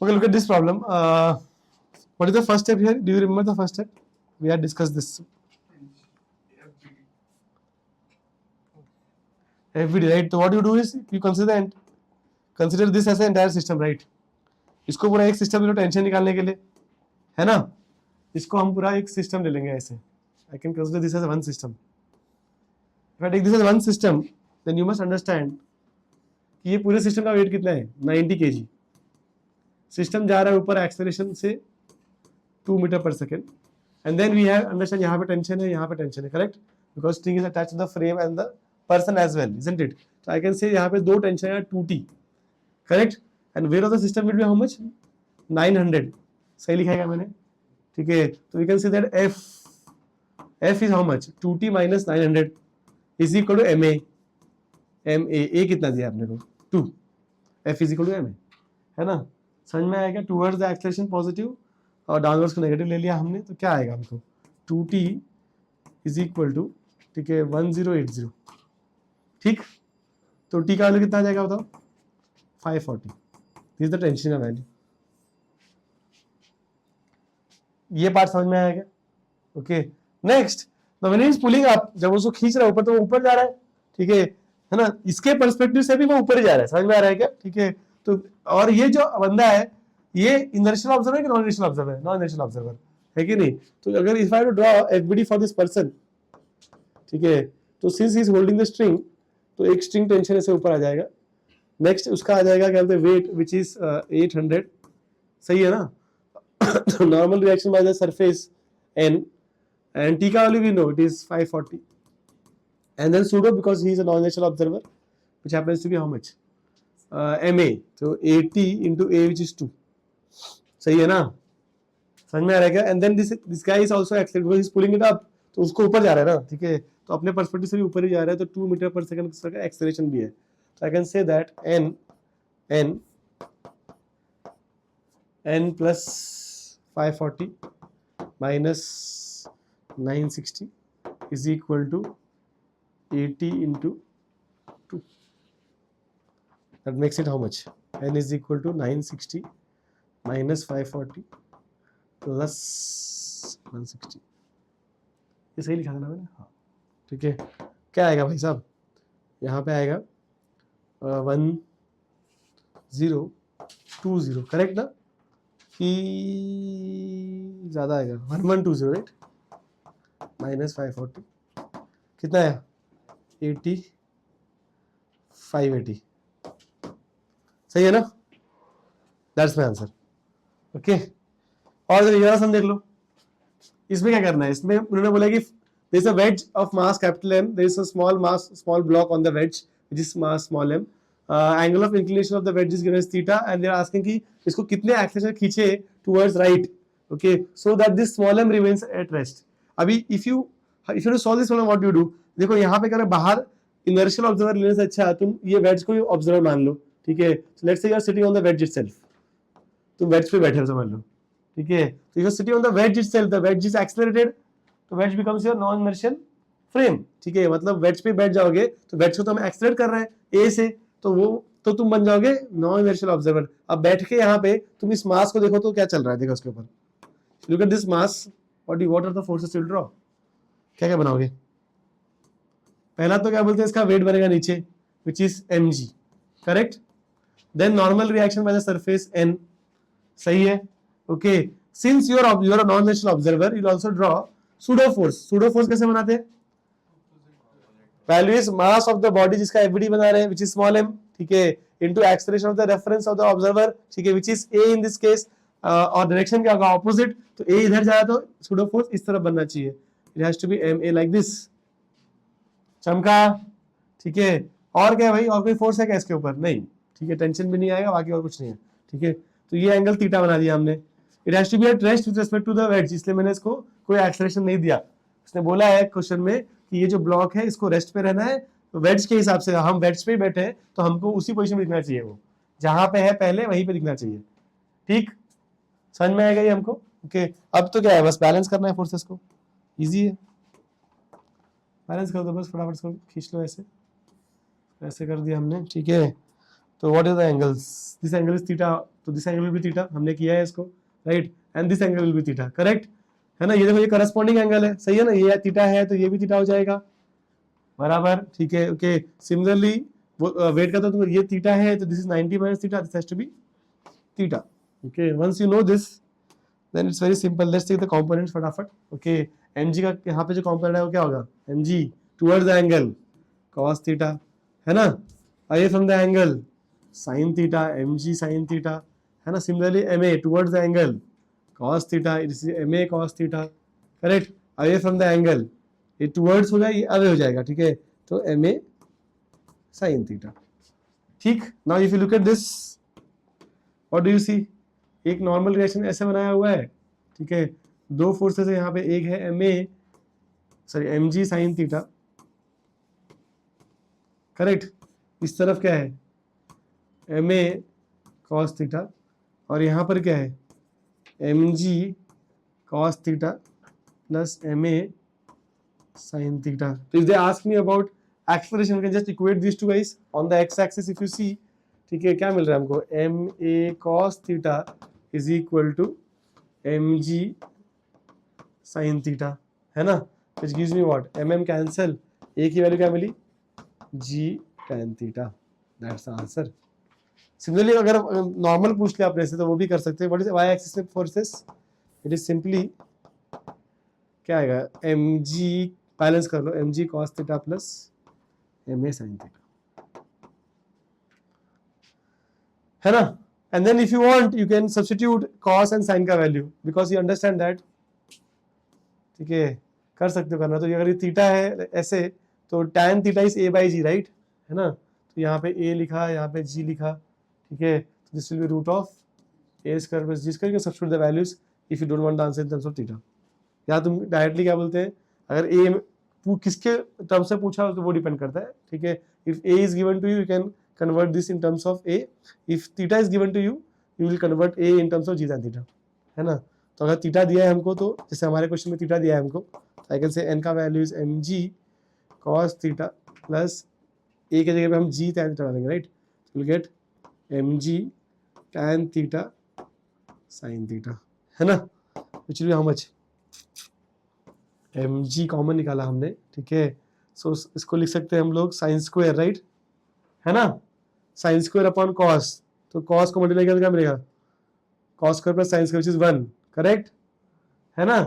Okay, look at this problem. What is the first step here? Do you remember the first step? We had discussed this. FBD, right? So what you do is you consider this as an entire system, right? इसको पूरा एक system लो tension निकालने के लिए, है ना? इसको हम पूरा एक सिस्टम ले लेंगे ऐसे. I can consider this as one system. If I take this as one system, then you must understand कि ये पूरे सिस्टम का वेट कितना है 90 kg. सिस्टम जा रहा है ऊपर एक्सेलरेशन से 2 meter per second, and then we have understand यहाँ पे टेंशन है, यहाँ पे टेंशन है, correct? Because string is attached to the frame and the person as well, isn't it? So I can say यहाँ पे दो टेंशन है 2T, correct? And weight of the system will be how much? 900. सही लिखा है मैंने, ठीक है? तो we can say that F is how much? 2T minus 900 is equal to MA. MA कितना दिया आपने को? 2. F is equal to MA, है ना? समझ में आएगा? टूवर्ड्स द एक्सेलरेशन पॉजिटिव और डाउनवर्ड्स को नेगेटिव ले लिया हमने, तो क्या आएगा हमको? 2T इज इक्वल टू, ठीक है, 1080. ठीक, तो T का वैल्यू कितना आ जाएगा बताओ? 540. दिस इज द टेंशन का वैल्यू. ये पार्ट समझ में आएगा? Okay, next, the when is pulling up, जब उसको खींच रहा है ऊपर तो वो ऊपर जा रहा है, ठीक है ना? इसके पर्सपेक्टिव से भी वो ऊपर ही जा रहा है, समझ में आ रहा है क्या? ठीक है, तो और ये जो बंदा है ये इनर्शियल ऑब्जर्वर है कि नॉन इनर्शियल ऑब्जर्वर है? नॉन इनर्शियल ऑब्जर्वर है कि नहीं? तो अगर if I to draw FBD for this person, ठीक है, तो since he is holding the string, तो एक स्ट्रिंग टेंशन ऐसे ऊपर आ जाएगा. नेक्स्ट उसका आ जाएगा क्या बोलते हैं, वेट विच इज 800. सही है ना? Normal reaction by the surface n, and T का value we know it is 540, and then pseudo because he is a non-inertial observer which happens to be how much? MA. So 80 into A which is 2. सही है ना? समझ में आ रहा है क्या? And then this guy is also accelerate because he is pulling it up, तो उसको ऊपर जा रहा है ना, ठीक है? तो अपने पर्सपेक्टिव से भी ऊपर ही जा रहा है, तो 2 मीटर पर सेकंड का एक्सेलरेशन भी है. तो आई can say that n plus 540 minus 960 is equal to 80 into 2. That makes it how much? N is equal to 960 minus 540 plus 160. ये सही लिखा था ना मैंने? हाँ, ठीक है. क्या आएगा भाई साहब? यहाँ पे आएगा 1020, करेक्ट ना? कि ज़्यादा आएगा 1120, राइट? माइनस 540 कितना है? 80, 580. सही है ना? That's my answer. ओके, और जरा सम देख लो. इसमें क्या करना है? इसमें उन्होंने बोला कि there is a wedge of mass capital M, there is a small block on the wedge which is mass small m. Angle of inclination of the wedge is given as theta, and they are asking कि इसको कितने acceleration खींचे towards right, okay, so that this small m remains at rest. अभी if you solve this problem, what you do? देखो यहाँ पे कर बाहर इनर्शियल ऑब्जर्वर लेने से अच्छा तुम ये वेज को ऑब्जर्वर मान लो, ठीक है? So let's say you are sitting on the wedge itself, तुम वेज पे बैठे हो समझ लो, ठीक है? तो you are sitting on the wedge itself, the wedge is accelerated, तो wedge becomes your non inertial frame, ठीक है? मतलब वेज पे बैठ जाओगे तो वेज को तो हम एक्सेलरेट कर रहे हैं ए से, तो वो तो तुम बन जाओगे नॉन इनर्शियल ऑब्जर्वर. अब बैठ के यहाँ पे तुम इस मास को देखो तो क्या चल रहा है, देखो उसके ऊपर. Look at this mass, what are the forces you will draw? क्या क्या बनाओगे? पहला तो क्या बोलते हैं, इसका वेट बनेगा नीचे which is mg, correct? Then normal reaction by the surface n, सही है? Okay, since you are a non inertial observer, you will also draw pseudo force. Pseudo force कैसे बनाते हैं? Value is mass of the body जिसका FBD बना रहे हैं which is small m, ठीक है, into acceleration of the reference of the observer, ठीक है, which is a in this case, और डायरेक्शन क्या होगा? ऑपोजिट. तो a इधर जा रहा है तो सूडो फोर्स इस तरफ बनना चाहिए. It has to be ma like this. चमका, ठीक है? और क्या है भाई? और कोई फोर्स है क्या इसके ऊपर? नहीं, ठीक है, टेंशन भी नहीं आएगा, बाकी और कुछ नहीं है, ठीक है? तो ये एंगल थीटा बना दिया हमने. It has to be at rest with respect to the wedge, इसलिए मैंने इसको कोई एक्सेलरेशन नहीं दिया. उसने बोला है क्वेश्चन में कि ये जो ब्लॉक है इसको रेस्ट पे रहना है, तो वेज के हिसाब से हम वेज पे ही बैठे हैं तो हमको उसी पोजीशन में दिखना चाहिए, वो जहां पे है पहले वहीं पे दिखना चाहिए. ठीक, समझ में आएगा ये हमको? ओके, अब तो क्या है, बस बैलेंस करना है फोर्सेस को. इजी है, बैलेंस कर दो बस, फटाफट से खींच लो ऐसे. ऐसे कर दिया हमने, ठीक है? तो what is the angles? This angle is theta, तो this angle will be theta, हमने किया है इसको, right, and this angle will be theta, correct है ना। ये देखो ये करस्पॉन्डिंग एंगल है, सही है ना, ये थीटा है तो ये भी थीटा हो जाएगा, बराबर, ठीक है, ओके। सिमिलरली वो वेट करता तो ये थीटा है तो this is 90 minus theta, this has to be theta, okay. Once you know this then it's very simple, let's take the components फटाफट, ओके। mg का यहाँ पे जो कंपोनेंट है वो क्या होगा, mg towards the angle cos theta, है ना, away from the angle sin theta, mg sin theta, है ना। Similarly ma towards the angle cos theta, it is ma cos theta, correct, away from the angle, ये towards हो जाएगा, ये away हो जाएगा, ठीक है, तो ma sin थीटा, ठीक। Now if you look at this, what do you see, एक नॉर्मल रिलेशन ऐसे बनाया हुआ है, ठीक है, दो फोर्सेस है यहाँ पे, एक है mg sin थीटा, करेक्ट, इस तरफ क्या है ma cos थीटा, और यहाँ पर क्या है mg cos theta plus ma sin theta. तो if they ask me about acceleration, we can just equate these two guys on the x axis if you see, ठीक है, क्या मिल रहा है हमको, ma cos theta is equal to mg sin theta, है ना, which gives me what, mm cancel, a की value क्या मिली, g tan theta, that's the answer। Similarly अगर नॉर्मल पूछ लिया आपने से तो वो भी कर सकते हैं, व्हाट इज y एक्सिस में फोर्सेस, इट इज सिंपली क्या आएगा, mg, बैलेंस कर लो, mg cos theta plus ma sin theta, है ना। And then if you want you can substitute cos and sin का value, because you understand that, ठीक है, कर सकते हो करना, तो अगर ये थीटा है ऐसे तो tan theta is a by g, right, है ना, तो यहाँ पे a लिखा, यहाँ पे g लिखा, ठीक है, तो this will be root of a square plus g square, substitute the values if you don't want the answer in terms of theta, या तुम डायरेक्टली क्या बोलते हैं, अगर a किसके टर्म से पूछा तो वो डिपेंड करता है, ठीक है, if a is given to you can convert this in terms of a, if theta is given to you you will convert a in terms of g tan theta, है ना। तो अगर थीटा दिया है हमको, तो जैसे हमारे क्वेश्चन में थीटा दिया है हमको, आई कैन से n का value is mg cos theta plus a के जगह पे हम g tan थीटा डालेंगे, right, will get mg tan theta sin theta, है ना, which will be how much, mg common निकाला हमने, ठीक है, सो इसको लिख सकते हैं हम लोग साइन स्क्वायर, राइट, है ना, साइन स्क्वायर अपॉन कॉस, तो कॉस को मल्टीप्लाई करके क्या मिलेगा, cos square plus sine square which is 1, correct, है ना,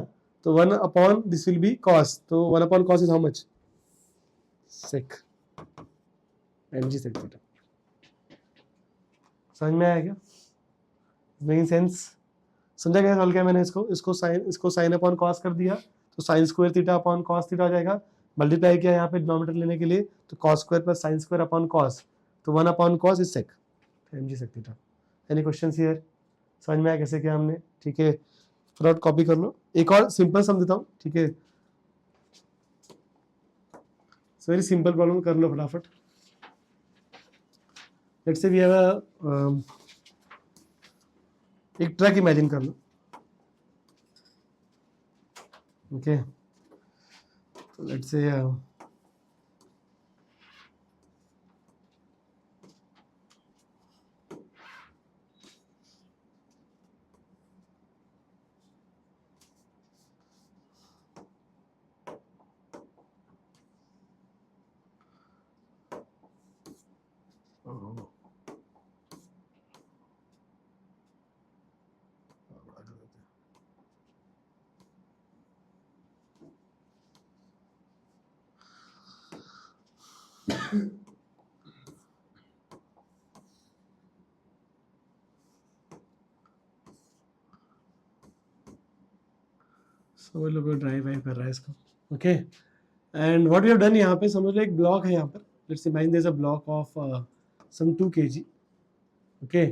तो 1 upon this will be cos, तो 1 upon cos is how much, sec, mg sec theta, समझ में आया क्या, मेकिंग सेंस, समझा क्या सॉल्व किया मैंने, इसको साइन अपॉन कॉस कर दिया, तो sine square theta upon cos theta हो जाएगा, मल्टीप्लाई किया यहाँ पे डिनोमिनेटर लेने के लिए, तो cos square plus sine square upon cos, तो 1 upon cos is sec, mg sec theta. Any questions here, समझ में आया कैसे किया हमने, ठीक है, फटाफट कॉपी कर लो, एक और सिंपल सम देता हूँ, ठीक है, वेरी सिंपल प्रॉब्लम कर लो फटाफट। लेट्स से वी हैव अ एक ट्रक इमेजिन कर लो, ओके, तो लेट्स से समझ लो कोई ड्राइव वाइव कर रहा है इसको, okay, and what we have done, यहाँ पे समझ लो एक ब्लॉक है यहाँ पर, let's imagine there is a block of some 2 kg, okay,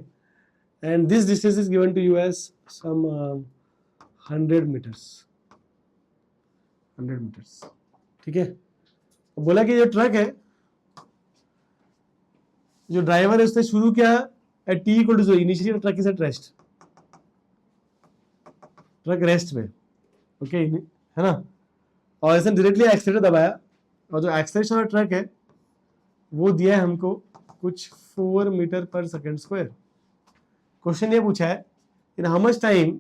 and this distance is given to you as some 100 meters, 100 meters, ठीक है, बोला कि ये ट्रक है, जो ड्राइवर है उसने शुरू किया at t equal to 0, initially truck is at rest, truck rest में, ओके, है ना, और ऐसे डायरेक्टली एक्सीलरेटर दबाया, और जो एक्सीलरेशन वाला ट्रक है वो दिया है हमको कुछ 4 metre per second square, question ये पूछा है in how much time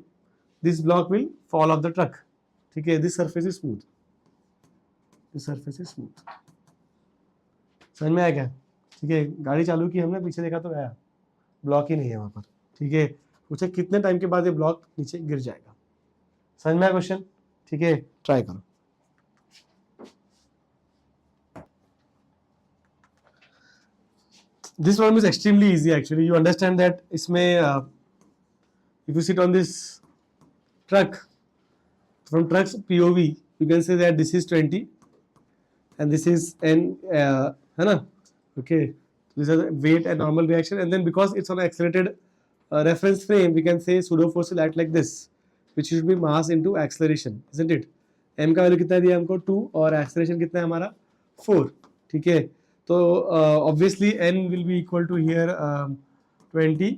this block will fall of the truck, ठीक है, this surface is smooth, this surface is smooth. समझ में आया क्या? ठीक है, गाड़ी चालू की हमने, पीछे देखा तो आया ब्लॉक ही नहीं है वहां पर, ठीक है। पूछे कितने टाइम के बाद ये ब्लॉक नीचे गिर जाएगा। समझ में आया क्वेश्चन? ठीक है, ट्राई करो। This problem is extremely easy actually. You understand that इसमें if you sit on this truck, from truck's POV, you can say that this is 20 and this is n, है ना? Okay, this is weight and normal reaction, and then because it's on an accelerated reference frame, we can say pseudo force will act like this, which should be mass into acceleration, isn't it? m का value कितना दिया हमको 2 और acceleration कितना है हमारा 4, ठीक है। तो obviously n will be equal to here 20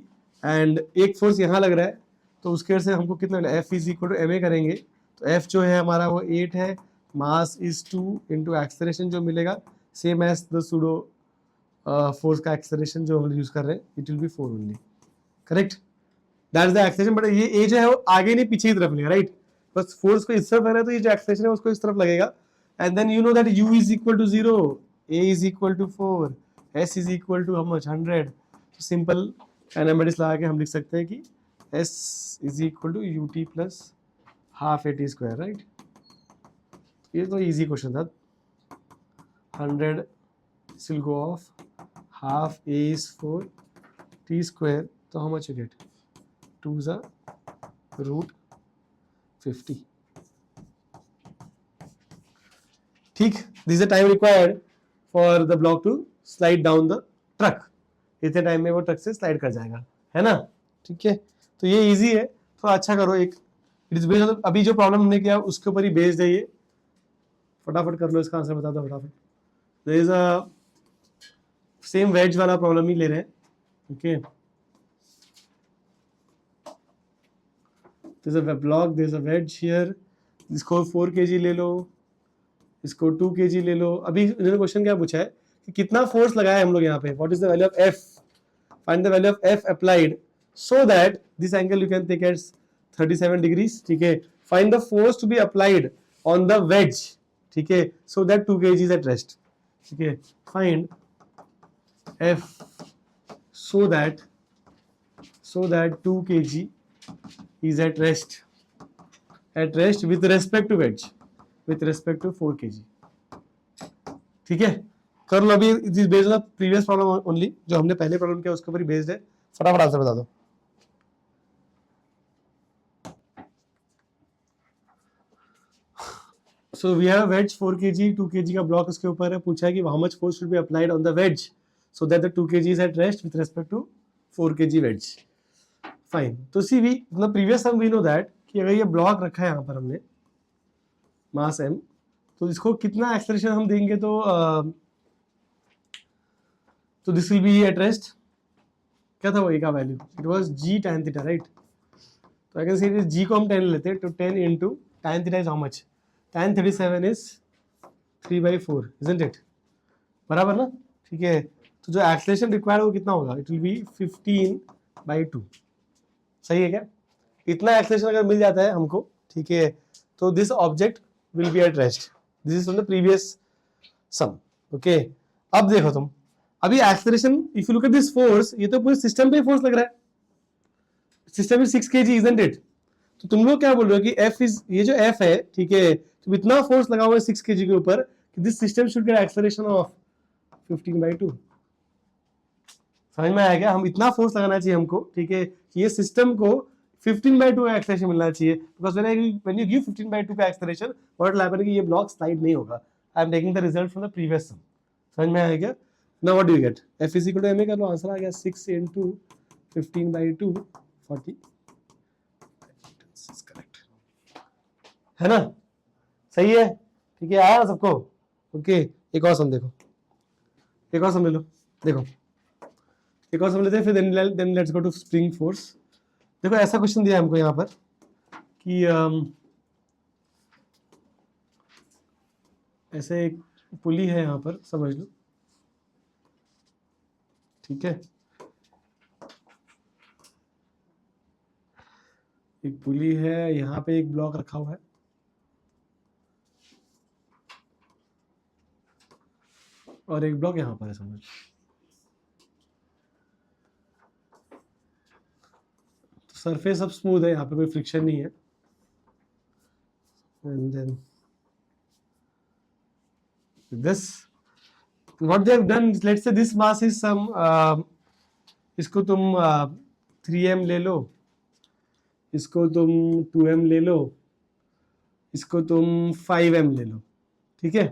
and एक फोर्स यहाँ लग रहा है, तो उसके वजह से हमको कितना f is equal to ma करेंगे, तो f जो है हमारा वो 8 है, मास इज 2 इंटू एक्सेलरेशन जो मिलेगा same as the pseudo force का एक्सेलरेशन जो हम यूज कर रहे हैं, it will be 4 only, correct? That is the acceleration, but ये a जो है वो आगे नहीं पीछे की तरफ लेगा, राइट? बस फोर्स को इस तरफ लग रहा है तो ये जो एक्सेलरेशन है उसको इस तरफ लगेगा, and then you know that u is equal to 0, a is equal to 4, s is equal to how much 100, तो सिंपल एनामेटिक्स लगा के हम लिख सकते हैं कि s is equal to ut plus half at square, right? ये तो इजी क्वेश्चन था। 100 will go off, half a is 4 t square, तो how much you get? 2 is a root 50, ठीक। This is the time required for the block to slide down the truck, इतने time में वो truck से slide कर जाएगा, है ना? ठीक है, तो ये इजी है, थोड़ा अच्छा करो। एक इट इज बेस्ड, अभी जो प्रॉब्लम हमने किया उसके ऊपर ही बेस्ड है ये, फटाफट कर लो, इसका आंसर बता दो फटाफट। There is a same wedge वाला प्रॉब्लम ही ले रहे हैं, okay. There is a block, there is a wedge here, इसको 4 kg ले लो, इसको 2 kg ले लो। अभी इन्होंने क्वेश्चन क्या पूछा है कि कितना फोर्स लगाया हम लोग यहाँ पे, what is the value of F, find the value of F applied so that this angle you can take as 37 degrees, ठीक है। Find the force to be applied on the wedge, ठीक है, so that 2 kg is at rest, ठीक है। Find F so that 2 kg is at rest with respect to wedge, with respect to 4 kg, ठीक है। कर लो अभी, it is based on previous problem only, जो हमने पहले प्रॉब्लम किया उसके ऊपर ही बेस्ड है। फटाफट आंसर बता दो। So we have wedge 4 kg 2 kg का ब्लॉक उसके ऊपर है, पूछा है कि how much force should be applied on the wedge so that the 2 kg is at rest with respect to 4 kg wedge. Fine, तो see we the previous sum we know that कि अगर ये ब्लॉक रखा है यहाँ पर हमने मास m, तो इसको कितना एक्सेलरेशन हम देंगे तो this will be at rest, क्या था वो a का value, it was g tan theta, right? तो आई कैन से g को हम 10 लेते हैं, तो 10 into tan theta is how much, tan 37 is 3/4, isn't it? बराबर ना, ठीक है। तो जो एक्सेलरेशन रिक्वायर्ड वो कितना होगा, इट विल बी 15/2, सही है क्या? इतना एक्सेलरेशन अगर मिल जाता है हमको, ठीक है, तो this object will be at rest. This is from the previous sum, okay. अब देखो तुम, अभी acceleration if you look at this force, ये तो पूरे सिस्टम पे फोर्स लग रहा है, system is 6 kg, isn't it? तो तुम लोग क्या बोल रहे हो कि F इज, ये जो F है, ठीक है, तो इतना फोर्स लगा हुआ है 6 kg के ऊपर कि this system should get acceleration of 15/2। समझ में आया क्या? हम इतना फोर्स लगाना चाहिए हमको, ठीक है, कि ये सिस्टम को 15/2 का एक्सेलरेशन मिलना चाहिए, बिकॉज़ व्हेन यू गिव 15/2 का एक्सेलरेशन, व्हाट विल हैपन कि ये ब्लॉक स्लाइड नहीं होगा। I am taking the result from the previous sum. समझ में आया क्या? Now what do you get, F is equal to ma कर लो, आंसर आ गया 6 into 15/2 40, करेक्ट है ना? सही है, ठीक है, आया सबको? ओके, एक और सम देखो, एक और सम ले लो, देखो एक और सम लेते हैं, फिर then let's go to spring force. देखो ऐसा क्वेश्चन दिया है हमको यहाँ पर कि ऐसे एक पुली है यहाँ पर, समझ लो, ठीक है। एक पुली है, यहाँ पे एक ब्लॉक रखा हुआ है, और एक ब्लॉक यहाँ पर है, समझ। तो सरफेस अब स्मूथ है, यहाँ पे कोई फ्रिक्शन नहीं है। And then this what they have done, let's say this mass is some इसको तुम 3m ले लो, इसको तुम 2m ले लो, इसको तुम 5m ले लो, ठीक है,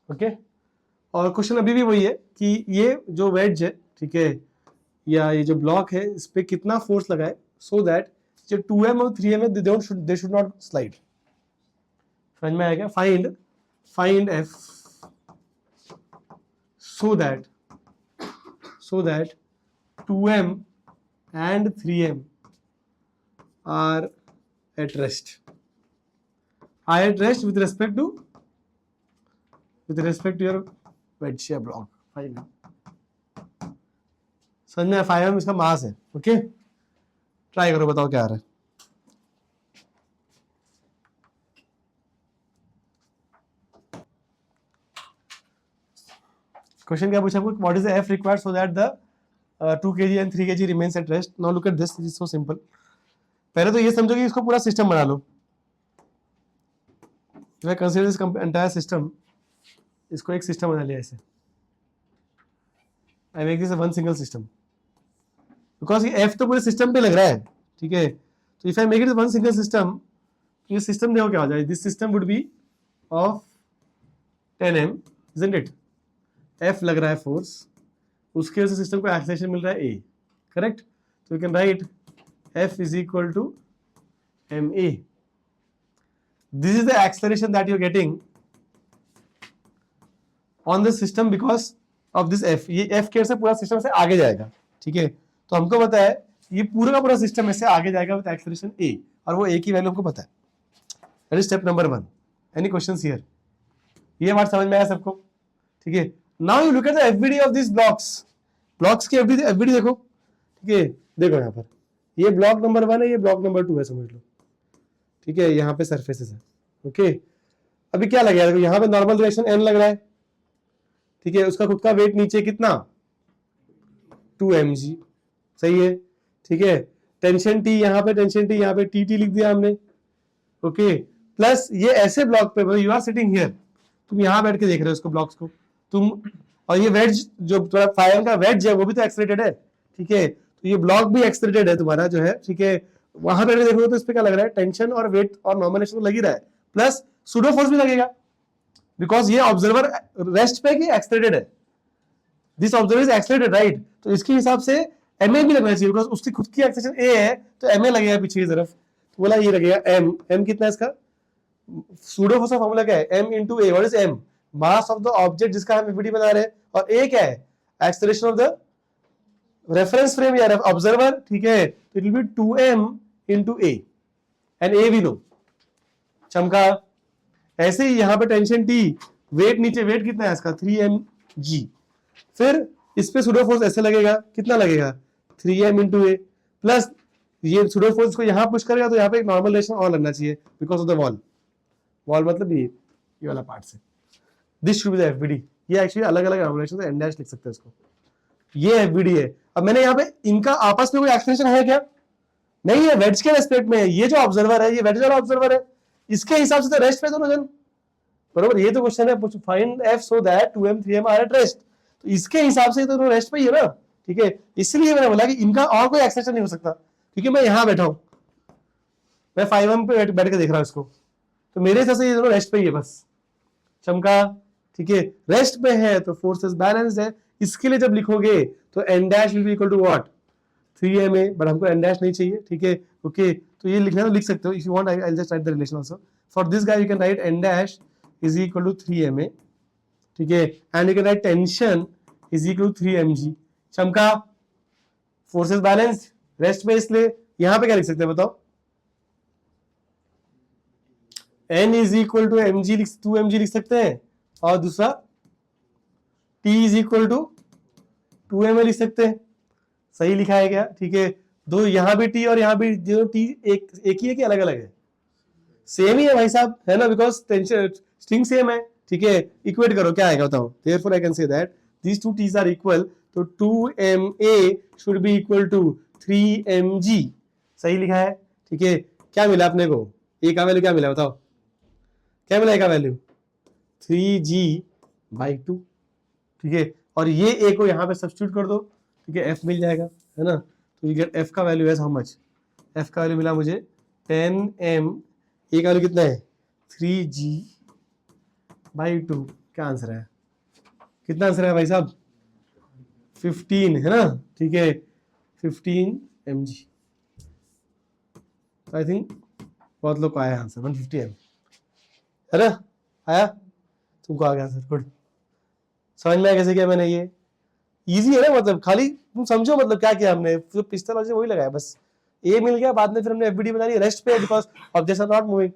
ओके। और क्वेश्चन अभी भी वही है कि ये जो वेज है, ठीक है, या ये जो ब्लॉक है, इस पे कितना फोर्स लगाए सो दैट जो 2m और 3m है दे शुड नॉट स्लाइड। समझ में आएगा? Find f so that 2m and 3m are at rest with respect to your wedge shear block 5m। समझ में? 5m इसका मास है, ओके। ट्राई करो, बताओ क्या आ रहा है। क्वेश्चन क्या पूछा आपको? What is the F required so that the 2 kg and 3 kg remains at rest. Now look at this, it is so simple. पहले तो ये समझो कि इसको पूरा सिस्टम बना लो। मैं कंसीडर दिस एंटायर सिस्टम, इसको एक सिस्टम बना लिया ऐसे। I make this one single system because ये एफ तो पूरे सिस्टम पे लग रहा है, ठीक है। तो if I make it one single system, ये सिस्टम देखो क्या हो जाए। This system would be of 10m, isn't it? F लग रहा है फोर्स, उसके वजह से सिस्टम को एक्सेलरेशन मिल रहा है A, करेक्ट। तो you can write F is equal to ma। This is the acceleration that you are getting on the system because of this F। ये F केयर से पूरा सिस्टम से आगे जाएगा, ठीक है। तो हमको पता है ये पूरा का पूरा सिस्टम ऐसे आगे जाएगा विद एक्सेलरेशन A, और वो A की वैल्यू हमको पता है। That is step number 1। Any questions here? ये बात समझ में आया सबको? ठीक है। Now you look at the FBD of this blocks की एफबीडी देखो, ठीक है। देखो यहाँ पर ये ब्लॉक नंबर 1 है, ये ब्लॉक नंबर 2 है, समझ लो, ठीक है। यहाँ पे सरफेसेस है, ओके। अभी क्या लगेगा? देखो यहाँ पे नॉर्मल डायरेक्शन n लग रहा है, ठीक है। उसका खुद का वेट नीचे कितना? 2 mg, सही है, ठीक है। टेंशन T यहाँ पे, टेंशन T यहाँ पे, टी लिख दिया हमने, ओके। प्लस ये ऐसे ब्लॉक पे, यू आर सिटिंग हियर, तुम यहाँ बैठ के देख रहे हो इसको, ब्लॉक्स को तुम, और ये वेज जो तुम्हारा 5m का वेज है वो भी तो एक्सलेटेड है, ठीक है। तो ये ब्लॉक भी एक्सलेटेड है तुम्हारा जो है, ठीक है। वहां पे देखोगे तो इस पे क्या लग रहा है? टेंशन और वेट और नॉर्मलेशन तो लग ही रहा है, प्लस सूडो फोर्स भी लगेगा बिकॉज ये ऑब्जर्वर रेस्ट पे कि एक्सलेटेड है। This observer is accelerated, right. तो इसके हिसाब से ma भी लगना चाहिए बिकॉज उसकी खुद की एक्सेलेरेशन a है, तो ma लगेगा पीछे की तरफ। तो बोला ये लगेगा m कितना है इसका? सूडो फोर्स का फॉर्मूला क्या है? m into a। What is m? Mass of the object जिसका हम एफबीडी बना रहे हैं, और a क्या है? Acceleration of the reference frame या ऑब्जर्वर, ठीक है। तो it will B 2m into a, and a भी लो, चमका। ऐसे ही यहाँ पे टेंशन T, वेट नीचे, वेट कितना है इसका? 3mg। फिर इस पे सूडो फोर्स ऐसे लगेगा, कितना लगेगा? 3m into a, प्लस ये सूडो फोर्स को यहाँ पुश करेगा, तो यहाँ पे एक नॉर्मल डायरेक्शन और लगना चाहिए बिकॉज ऑफ द वॉल मतलब ये वाला पार्ट से। This should be the FBD. ये एक्चुअली अलग अलग नॉर्मलाइजेशन से n डैश लिख सकते हैं इसको। ये एफबीडी है। अब मैंने यहाँ पे इनका आपस में कोई एक्सटेंशन है क्या? नहीं है, वेज के रेस्पेक्ट में है। ये जो ऑब्जर्वर है, ये वेज वाला ऑब्जर्वर है, इसके हिसाब से तो रेस्ट पे दोनों जन, बरोबर। ये तो क्वेश्चन है, find f so that 2m 3m are at rest. तो इसके हिसाब से तो रेस्ट पे ही है ना, ठीक है। इसलिए मैंने बोला कि इनका और कोई एक्सटेंशन नहीं हो सकता, क्योंकि मैं यहाँ बैठा हूं, मैं 5m पे बैठ के देख रहा हूं इसको, तो मेरे हिसाब से ये दोनों रेस्ट पे ही है, बस चमका, ठीक है। रेस्ट पे है तो फोर्सेस बैलेंस्ड है। इसके लिए जब लिखोगे तो n dash will be equal to what? 3ma, but हमको n डैश नहीं चाहिए, ठीक है, ओके। तो ये लिखना तो लिख सकते हो, if you want I will just write the relation also. For this guy you can write n dash is equal to 3ma, ठीक है, and you can write tension is equal to 3mg। चमका, forces balanced, rest में, इसलिए यहां पे क्या लिख सकते हैं बताओ? n is equal to mg, 2mg लिख सकते हैं, और दूसरा t is equal to 2ma लिख सकते हैं। सही लिखा है क्या? ठीक है। दो यहाँ भी टी और यहाँ भी टी एक ही है कि अलग अलग है? सेम ही है भाई साहब, है ना, बिकॉज टेंशन स्ट्रिंग सेम है, ठीक है। इक्वेट करो क्या आएगा बताओ, therefore I can say that these two Ts are equal, तो 2ma should be equal to 3mg, सही लिखा है, ठीक है। क्या मिला अपने को, ए का वैल्यू क्या मिला बताओ, क्या मिला ए का वैल्यू 3g/2, ठीक है। और ये ए को यहाँ पे सब्स्टिट्यूट कर दो, ठीक है, एफ मिल जाएगा, है ना। तो यू गेट एफ का value as how much, F का वैल्यू मिला मुझे 10m, ए का वैल्यू कितना है 3g/2, क्या आंसर है, कितना आंसर है भाई साहब 15, है ना, ठीक है 15mg। आई थिंक बहुत लोग को आया आंसर 150m, है ना, आया तुमको आ गया आंसर, गुड। समझ में आया कैसे किया मैंने, ये इजी है ना, मतलब खाली तुम समझो मतलब क्या किया हमने, तो पिछला लॉजिक वही लगाया बस, ए मिल गया, बाद में फिर हमने एफबीडी बना ली रेस्ट पे, because objects are not moving,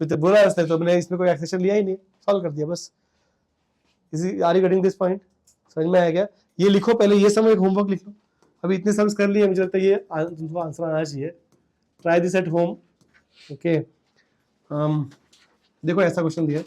तो बोला रास्ते, तो मैंने इसमें कोई एक्सेशन लिया ही नहीं, सॉल्व कर दिया बस। Easy, are you getting this point, समझ में आया क्या? ये लिखो पहले, ये सब एक होमवर्क लिख लो, अभी इतने सम्स कर लिए, मुझे लगता है ये तुमको आंसर आना चाहिए, try this at home, okay. देखो ऐसा क्वेश्चन दिया,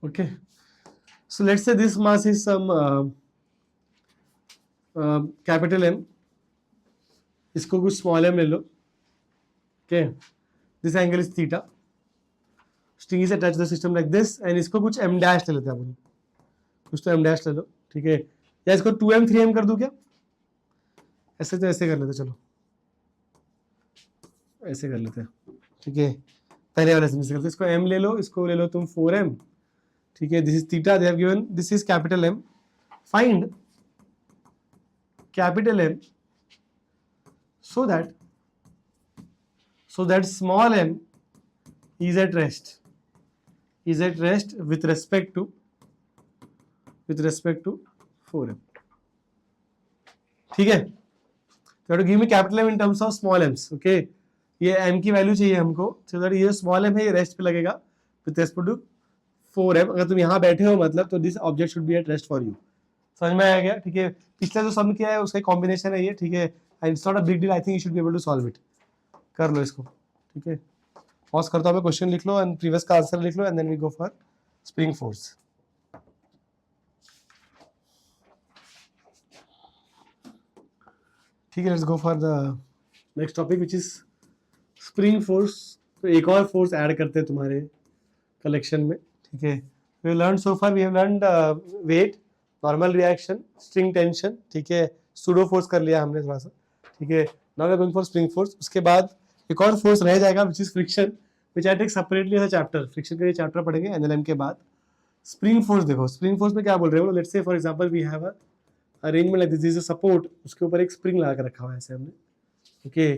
okay, so let's say this mass is some capital M, इसको कुछ स्मॉल m ले लो, okay, this angle is theta, string is attached to the system like this, and इसको कुछ m dash ले लेते हैं अपन, कुछ तो m dash ले लो, ठीक है, या इसको 2m 3m कर दूं क्या, ऐसे तो ऐसे कर लेते, चलो ऐसे कर लेते हैं, ठीक है, पहले वाले से करते, इसको m ले लो, इसको ले लो तुम 4m, ठीक है, this is theta, they have given this is capital M, find capital M so that small m is at rest with respect to 4m, ठीक है। तो give me capital M in terms of small m's, okay, ये m की value चाहिए हमको, so that ये small m है, ये रेस्ट पे लगेगा with respect to 4m, अगर तुम यहाँ बैठे हो मतलब, तो this object should be at rest for you, समझ में आया गया, ठीक है। पिछला जो सम किया है उसका कॉम्बिनेशन है ये, ठीक है, and it's not a big deal, I think you should be able to solve it, कर लो इसको, ठीक है। पॉज करता हूँ, क्वेश्चन लिख लो एंड प्रीवियस का आंसर लिख लो, and then we go for spring force. ठीक है, let's go for the next topic which is spring force. तो एक और फोर्स ऐड करते हैं तुम्हारे कलेक्शन में, ठीक है। We learn so far, we have learned weight, normal reaction, string tension, ठीक है, सूडो फोर्स कर लिया हमने थोड़ा सा, ठीक है। Now we are going for spring force. उसके बाद एक और फोर्स रह जाएगा which is friction, which I take separately as a chapter, friction का ये चैप्टर पढ़ेंगे एनएलएम के बाद। स्प्रिंग फोर्स देखो, स्प्रिंग फोर्स में क्या बोल रहे हो, let's say for example we have a arrangement like this, is a support, उसके ऊपर एक स्प्रिंग लगा के रखा हुआ है ऐसे हमने, ओके,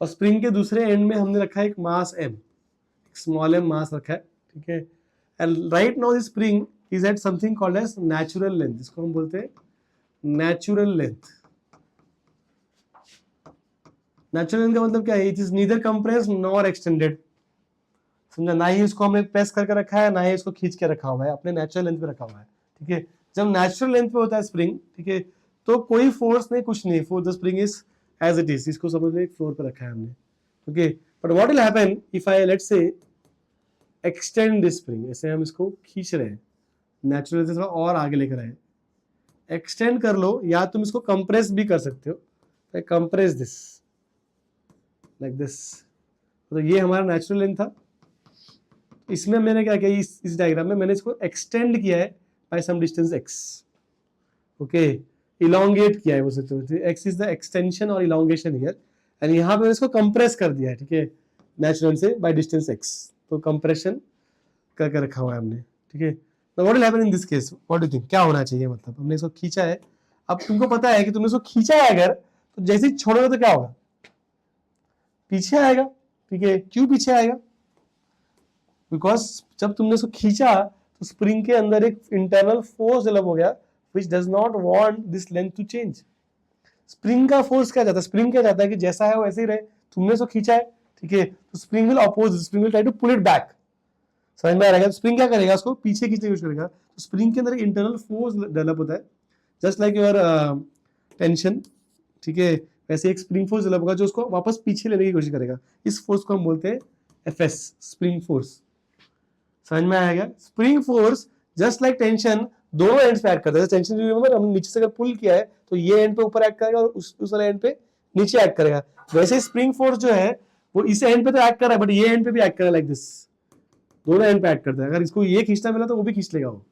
और स्प्रिंग के दूसरे एंड में हमने रखा है एक mass m, small m mass रखा है, ठीक है। And right now this spring is at something called as natural length, इसको हम बोलते हैं नेचुरल लेंथ। नेचुरल लेंथ का मतलब क्या है, it is neither compressed nor extended, समझा, ना ही इसको हमने प्रेस करके रखा है, ना ही इसको खींच के रखा हुआ है, अपने नेचुरल लेंथ पे रखा हुआ है, ठीक है। जब नेचुरल लेंथ पे होता है स्प्रिंग, ठीक है, तो कोई फोर्स नहीं, कुछ नहीं, force the spring is as it is, इसको समझ लो एक फ्लोर पे रखा है हमने, okay. But what will happen if I let's say extend this spring, ऐसे हम इसको खींच रहे हैं, नेचुरल लेंथ से थोड़ा और आगे लेकर आए, एक्सटेंड कर लो, या तुम इसको कंप्रेस भी कर सकते हो, आई कंप्रेस दिस लाइक दिस, तो ये हमारा नेचुरल लेंथ था। इसमें मैंने क्या किया, इस डायग्राम में मैंने इसको एक्सटेंड किया है by some distance x, okay, elongate किया है वो सोचो, x इज द एक्सटेंशन और इलोंगेशन हियर, एंड यहाँ पे इसको कंप्रेस कर दिया है, ठीक है, नेचुरल से बाय डिस्टेंस x, तो कंप्रेशन करके रखा हुआ है हमने, ठीक है। तो what will happen in this case, what do think, क्या होना चाहिए, मतलब हमने इसको खींचा है, अब तुमको पता है कि तुमने इसको खींचा है अगर, तो जैसे ही छोड़ोगे तो क्या होगा, पीछे आएगा, ठीक है। क्यों पीछे आएगा, बिकॉज जब तुमने इसको खींचा तो स्प्रिंग के अंदर एक इंटरनल फोर्स डेवलप हो गया which does not want this length to change। Spring का फोर्स क्या जाता है, स्प्रिंग क्या जाता है कि जैसा है वो ऐसे ही रहे, तुमने इसको खींचा है, ठीक है, तो spring will oppose, spring will try to pull it back, समझ में आ रहा है, स्प्रिंग क्या करेगा, उसको पीछे खींचने की कोशिश करेगा, तो स्प्रिंग के अंदर एक इंटरनल फोर्स डेवलप होता है, जस्ट लाइक योर टेंशन, ठीक है, वैसे एक स्प्रिंग फोर्स डेवलप होगा जो उसको वापस पीछे लेने की कोशिश करेगा, इस फोर्स को हम बोलते हैं एफएस, स्प्रिंग फोर्स, समझ में आएगा। Spring force just like tension दोनों एंड्स पे एक्ट करता है, टेंशन रिमेंबर हमने नीचे से अगर पुल किया है तो ये एंड पे ऊपर एक्ट करेगा और उस वाले एंड पे नीचे एक्ट करेगा, वैसे स्प्रिंग फोर्स जो है वो इस एंड पे तो एक्ट कर रहा है बट ये एंड पे भी एक्ट कर रहा है, लाइक दिस, दोनों एंड पे एक्ट करता है, अगर इसको ये खींचना मिला तो वो भी खींच लेगा, वो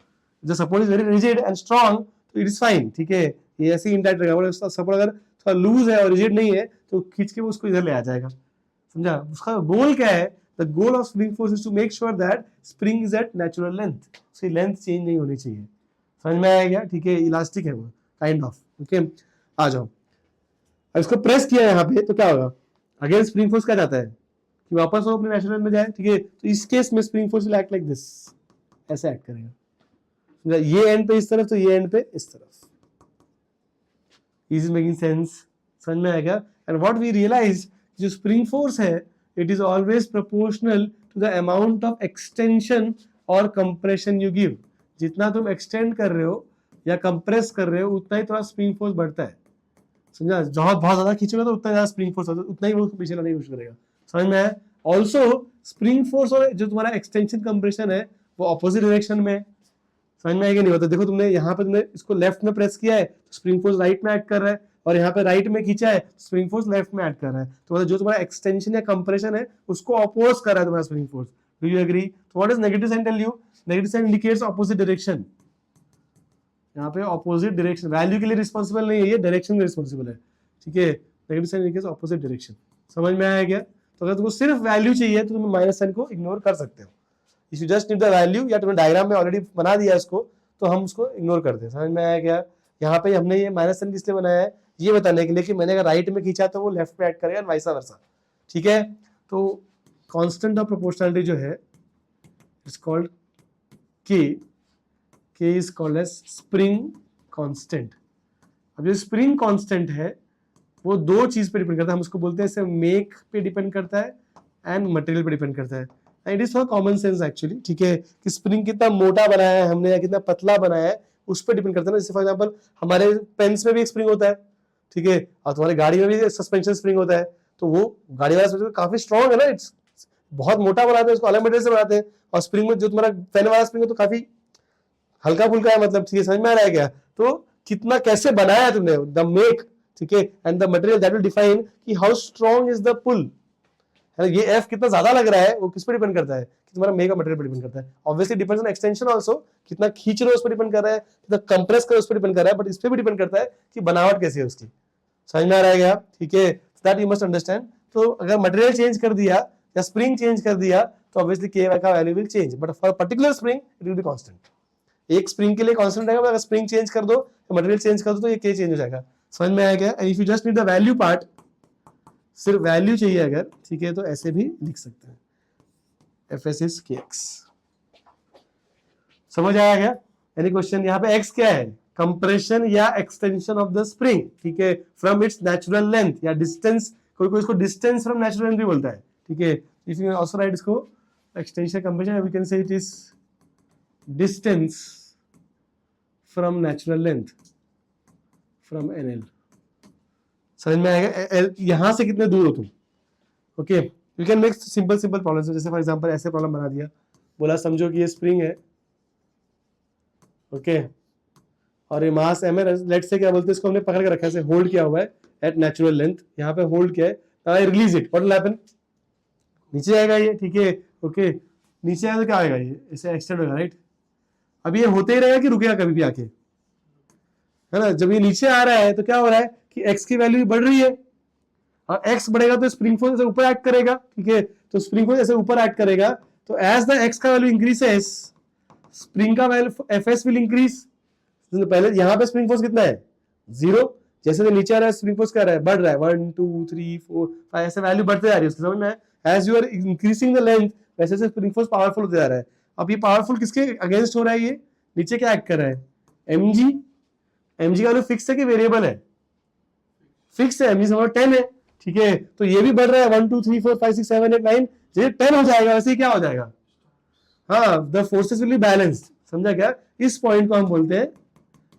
जो support is very rigid and strong तो इट इज फाइन, ठीक है, ये ऐसे ही इंटैक्ट रहेगा, सपोर्ट अगर थोड़ा लूज है और रिजिड नहीं है तो खींच के वो उसको इधर ले आ जाएगा, समझा। उसका गोल क्या है, the goal of spring force is to make sure that spring is at natural length, उसकी लेंथ चेंज नहीं होनी चाहिए, समझ में आएगा, ठीक है, इलास्टिक है वो काइंड ऑफ, ओके। आ जाओ, अब इसको प्रेस किया यहाँ पे तो क्या होगा, अगेन स्प्रिंग फोर्स क्या जाता है कि वापस वो अपने नेचुरल में जाए, ठीक है, तो इस केस में spring force will act like this, ऐसे एक्ट करेगा, ये एंड पे इस तरफ तो ये एंड पे इस तरफ, इज मेकिंग सेंस, समझ में आएगा। एंड व्हाट वी रियलाइज, जो स्प्रिंग फोर्स है it is always proportional to the amount of extension और कंप्रेशन यू गिव, जितना तुम एक्सटेंड कर रहे हो या कंप्रेस कर रहे हो उतना ही थोड़ा स्प्रिंग फोर्स बढ़ता है, समझा, बहुत ज्यादा खींचोगे तो उतना ज्यादा स्प्रिंग फोर्स होता है, उतना ही वो पीछे लाने की कोशिश करेगा, समझ में आया। ऑल्सो स्प्रिंग फोर्स और जो तुम्हारा एक्सटेंशन कंप्रेशन है वो ऑपोजिट डायरेक्शन में, समझ में आएगा नहीं होता, देखो तुमने यहाँ पे तुमने इसको लेफ्ट में प्रेस किया है तो स्प्रिंग फोर्स राइट में एक्ट कर रहा है, और यहाँ पे राइट में खींचा है स्प्रिंग फोर्स लेफ्ट में एक्ट कर रहा है, तो मतलब जो तुम्हारा एक्सटेंशन या कंप्रेशन है उसको अपोज कर रहा है तुम्हारा spring force, do you agree. तो what is negative sign tell you, negative sign indicates opposite direction, यहाँ पे ऑपोजिट डायरेक्शन, वैल्यू के लिए रिस्पॉन्सिबल नहीं है, ये डायरेक्शन में रिस्पॉन्सिबल है, ठीक है, negative sign indicates opposite direction, समझ में आया क्या। तो अगर तुमको सिर्फ वैल्यू चाहिए तो तुम माइनस साइन को इग्नोर कर सकते हो, if you just need the value, या तुमने डायग्राम में ऑलरेडी बना दिया इसको तो हम उसको इग्नोर करते हैं, समझ में आया क्या। यहाँ पे हमने ये माइनस साइन किस लिए बनाया है, ये बताने के लिए कि मैंने अगर राइट में खींचा तो वो लेफ्ट में ऐड करेगा, वाइसा वर्सा, ठीक है। तो कांस्टेंट ऑफ प्रोपोर्शनलिटी जो है it's called K is called as spring constant. अब जो स्प्रिंग कांस्टेंट है वो दो चीज पे डिपेंड करता है, हम उसको बोलते हैं इसे मेक पे डिपेंड करता है एंड मटेरियल पे डिपेंड करता है, it is for common sense actually, ठीक है, कि स्प्रिंग कितना मोटा बनाया है हमने या कितना पतला बनाया है उस पर डिपेंड करता है ना। जैसे फॉर एग्जांपल हमारे पेन्स में भी एक स्प्रिंग होता है, ठीक है, और तुम्हारी गाड़ी में भी सस्पेंशन स्प्रिंग होता है, तो वो गाड़ी वाला स्प्रिंग काफी स्ट्रॉन्ग है ना, इट्स बहुत मोटा बनाते हैं उसको, अलग मटेरियल से बनाते हैं, और स्प्रिंग में जो तुम्हारा पेन वाला स्प्रिंग है तो काफी हल्का फुल्का है, मतलब ठीक है, समझ में आ रहा है क्या। तो कितना कैसे बनाया है तुमने, द मेक, ठीक है, and the material that will define कि हाउ स्ट्रॉन्ग इज द पुल, ये एफ कितना ज्यादा लग रहा है वो किस पर डिपेंड करता है, कि तुम्हारा मेक मटेरियल पर डिपेंड करता है, obviously depends on extension also, कितना खींच रहे हो उस पर डिपेंड कर रहा है, कितना कंप्रेस कर उस पर डिपेंड कर रहा है, बट इस पे भी डिपेंड करता है कि बनावट कैसी है उसकी, समझ में आ रहा है क्या, ठीक है, दैट यू मस्ट अंडरस्टैंड। तो अगर मटेरियल चेंज कर दिया या स्प्रिंग चेंज कर दिया तो ऑब्वियसली के का value will change, but for particular spring it will be constant, एक स्प्रिंग के लिए कांस्टेंट रहेगा, अगर स्प्रिंग चेंज कर दो या मटेरियल चेंज कर दो तो ये के चेंज हो जाएगा, समझ में आया क्या। If you just need the value part, सिर्फ वैल्यू चाहिए अगर, ठीक है, तो ऐसे भी लिख सकते हैं, एफ एस इज के एक्स, समझ आया क्या। एनी क्वेश्चन, यहाँ पे एक्स क्या है, कंप्रेशन या एक्सटेंशन ऑफ द स्प्रिंग, ठीक है, फ्रॉम इट्स नेचुरल लेंथ या डिस्टेंस, कोई कोई इसको डिस्टेंस फ्रॉम नेचुरल लेंथ भी बोलता है, ठीक है, इफ यू आल्सो राइट इसको extension compression, we can say it is distance from natural length from NL, समझ में आएगा, यहां से कितने दूर हो तुम, okay. You can make simple problems, जैसे फॉर एग्जांपल ऐसे प्रॉब्लम बना दिया, बोला समझो कि ये स्प्रिंग है, ओके, और ये मास एम है, लेट्स से क्या बोलते हैं इसको हमने पकड़ के रखा है, होल्ड किया हुआ है, एट नेचुरल लेंथ, यहाँ पे होल्ड किया है, I release it, what will happen, नीचे आएगा ये, ठीक है, ओके, नीचे आएगा तो क्या आएगा, ये ऐसे एक्सटेंड होगा, राइट। अब ये होते ही रहेगा कि रुकेगा कभी भी आके, है ना। जब ये नीचे आ रहा है तो क्या हो रहा है कि x की वैल्यू बढ़ रही है, और x बढ़ेगा तो स्प्रिंग फोर्स ऐसे ऊपर एक्ट करेगा, ठीक है, तो स्प्रिंग फोर्स ऐसे ऊपर एक्ट करेगा, तो एज द x का वैल्यू इंक्रीजेस, स्प्रिंग का वैल्यू Fs विल इंक्रीज। पहले यहाँ पे स्प्रिंग फोर्स कितना है, 0, जैसे तो नीचे आ रहा है स्प्रिंग फोर्स क्या रहा है, बढ़ रहा है, 1 2 3 4 5 ऐसे वैल्यू बढ़ते जा रही है, उसके समझ में, as you are increasing the length वैसे से स्प्रिंग फोर्स पावरफुल होते जा रहा है। अब ये पावरफुल किसके अगेंस्ट हो रहा है, ये नीचे क्या एक्ट कर रहा है, mg, mg का वैल्यू फिक्स है कि वेरिएबल है, फिक्स है, mg से 10 है, ठीक है, तो ये भी बढ़ रहा है 1 2 3 4 5 6 7 8 9, जैसे 10 हो जाएगा वैसे ही क्या हो जाएगा, हाँ, the forces will be balanced, समझा क्या। इस पॉइंट को हम बोलते हैं,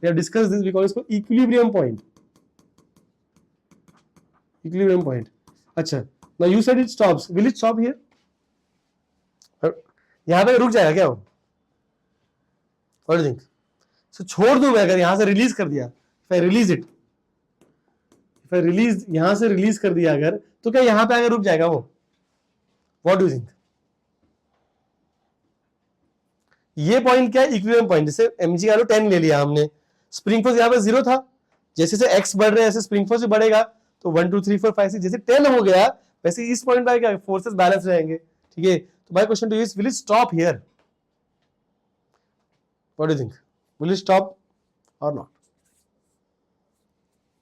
we have discussed this because इसको इक्विलिब्रियम पॉइंट, इक्विलिब्रियम पॉइंट। अच्छा, now you said it stops, will it stop here, यहां पे रुक जाएगा क्या वो, what do you think, so छोड़ दूं मैं, अगर यहां से रिलीज कर दिया, if I release it, if I release, यहां से रिलीज कर दिया अगर, तो क्या यहां पे आगे रुक जाएगा वो, what do you think, ये पॉइंट क्या है, इक्विलिब्रियम पॉइंट, जैसे mg का 10 ले लिया हमने, स्प्रिंग फोर्स यहाँ पे 0 था, जैसे से x बढ़ रहे हैं ऐसे स्प्रिंग फोर्स भी बढ़ेगा, तो 1 2 3 4 5 6 जैसे 10 हो गया वैसे इस पॉइंट पे क्या फोर्सेस बैलेंस रहेंगे, ठीक है। तो my question to you is, will it stop here, what do you think, will it stop और नॉट,